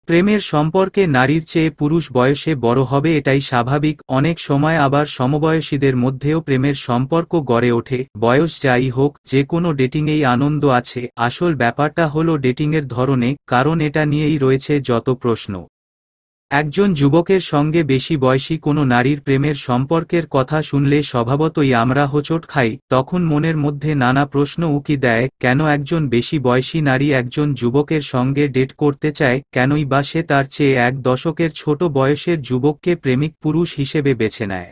প্রেমের সম্পর্কে নারীর চেয়ে পুরুষ বয়সে বড় হবে এটাই স্বাভাবিক। অনেক সময় আবার সমবয়সীদের মধ্যেও প্রেমের সম্পর্ক গড়ে ওঠে। বয়স যাই হোক, যে কোনো ডেটিংয়েই আনন্দ আছে। আসল ব্যাপারটা হলো ডেটিংয়ের ধরনে, কারণ এটা নিয়েই রয়েছে যত প্রশ্ন। একজন যুবকের সঙ্গে বেশি বয়সী কোনো নারীর প্রেমের সম্পর্কের কথা শুনলে স্বভাবতই আমরা হোঁচট খাই। তখন মনের মধ্যে নানা প্রশ্ন উকি দেয়। কেন একজন বেশি বয়সী নারী একজন যুবকের সঙ্গে ডেট করতে চায়? কেনই বা সে তার চেয়ে 1 দশকের ছোট বয়সের যুবককে প্রেমিক পুরুষ হিসেবে বেছে নেয়?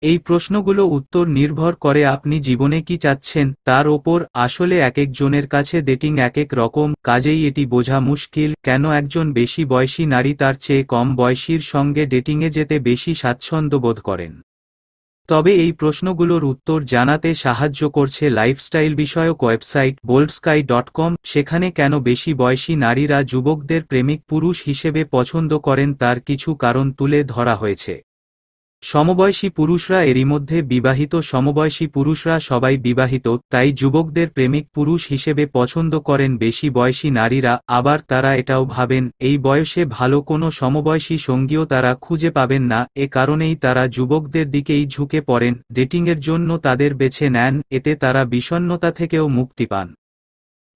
এই প্রশ্নগুলো উত্তর নির্ভর করে আপনি জীবনে কি চাচ্ছেন তার ওপর। আসলে একেকজনের কাছে ডেটিং একেক রকম, কাজেই এটি বোঝা মুশকিল কেন একজন বেশি বয়সী নারী তার চেয়ে কম বয়সীর সঙ্গে ডেটিংয়ে যেতে বেশি স্বাচ্ছন্দ্য বোধ করেন। তবে এই প্রশ্নগুলোর উত্তর জানাতে সাহায্য করছে লাইফস্টাইল বিষয়ক ওয়েবসাইট boldsky.com। সেখানে কেন বেশি বয়সী নারীরা যুবকদের প্রেমিক পুরুষ হিসেবে পছন্দ করেন তার কিছু কারণ তুলে ধরা হয়েছে। সমবয়সী পুরুষরা এরই মধ্যে বিবাহিত। সমবয়সী পুরুষরা সবাই বিবাহিত, তাই যুবকদের প্রেমিক পুরুষ হিসেবে পছন্দ করেন বেশি বয়সী নারীরা। আবার তারা এটাও ভাবেন, এই বয়সে ভালো কোনো সমবয়সী সঙ্গীও তারা খুঁজে পাবেন না। এ কারণেই তারা যুবকদের দিকেই ঝুঁকে পড়েন, ডেটিংয়ের জন্য তাদের বেছে নেন। এতে তারা বিষণ্ণতা থেকেও মুক্তি পান।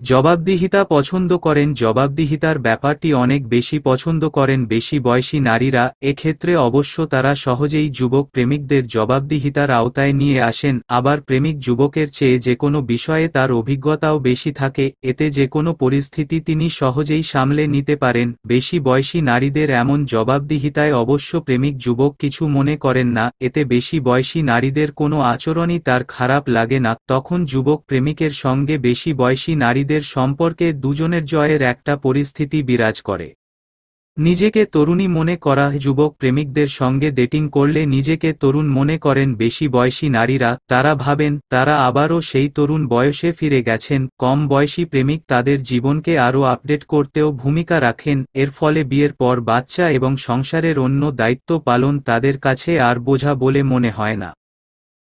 জবাবদিহিতা পছন্দ করেন। জবাবদিহিতার ব্যাপারটি অনেক বেশি পছন্দ করেন বেশি বয়সী নারীরা। এক্ষেত্রে অবশ্য তারা সহজেই যুবক প্রেমিকদের জবাবদিহিতার আওতায় নিয়ে আসেন। আবার প্রেমিক যুবকের চেয়ে যে কোনো বিষয়ে তার অভিজ্ঞতাও বেশি থাকে, এতে যে কোনো পরিস্থিতি তিনি সহজেই সামলে নিতে পারেন। বেশি বয়সী নারীদের এমন জবাবদিহিতায় অবশ্য প্রেমিক যুবক কিছু মনে করেন না। এতে বেশি বয়সী নারীদের কোনো আচরণই তার খারাপ লাগে না। তখন যুবক প্রেমিকের সঙ্গে বেশি বয়সী নারীদের সম্পর্কে দুজনের জয়ের একটা পরিস্থিতি বিরাজ করে। নিজেকে তরুণী মনে করা যুবক প্রেমিকদের সঙ্গে ডেটিং করলে নিজেকে তরুণ মনে করেন বেশি বয়সী নারীরা। তারা ভাবেন তারা আবারও সেই তরুণ বয়সে ফিরে গেছেন। কম বয়সী প্রেমিক তাদের জীবনকে আরও আপডেট করতেও ভূমিকা রাখেন। এর ফলে বিয়ের পর বাচ্চা এবং সংসারের অন্য দায়িত্ব পালন তাদের কাছে আর বোঝা বলে মনে হয় না।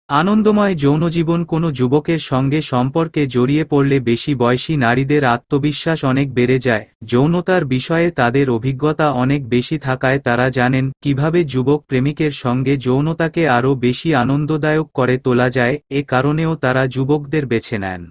আনন্দময় যৌনজীবন কোনো যুবকের সঙ্গে সম্পর্কে জড়িয়ে পড়লে বেশি বয়সী নারীদের আত্মবিশ্বাস অনেক বেড়ে যায়। যৌনতার বিষয়ে তাদের অভিজ্ঞতা অনেক বেশি থাকায় তারা জানেন কিভাবে যুবক প্রেমিকের সঙ্গে যৌনতাকে আরও বেশি আনন্দদায়ক করে তোলা যায়। এ কারণেও তারা যুবকদের বেছে নেন।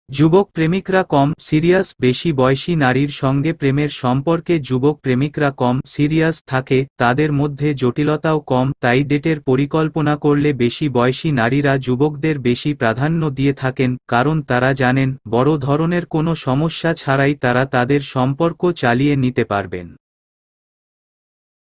যুবক প্রেমিকরা কম সিরিয়াস। বেশি বয়সী নারীর সঙ্গে প্রেমের সম্পর্কে যুবক প্রেমিকরা কম সিরিয়াস থাকে, তাদের মধ্যে জটিলতাও কম। তাই ডেটের পরিকল্পনা করলে বেশি বয়সী নারীরা যুবকদের বেশি প্রাধান্য দিয়ে থাকেন, কারণ তারা জানেন বড় ধরনের কোনো সমস্যা ছাড়াই তারা তাদের সম্পর্ক চালিয়ে নিতে পারবেন।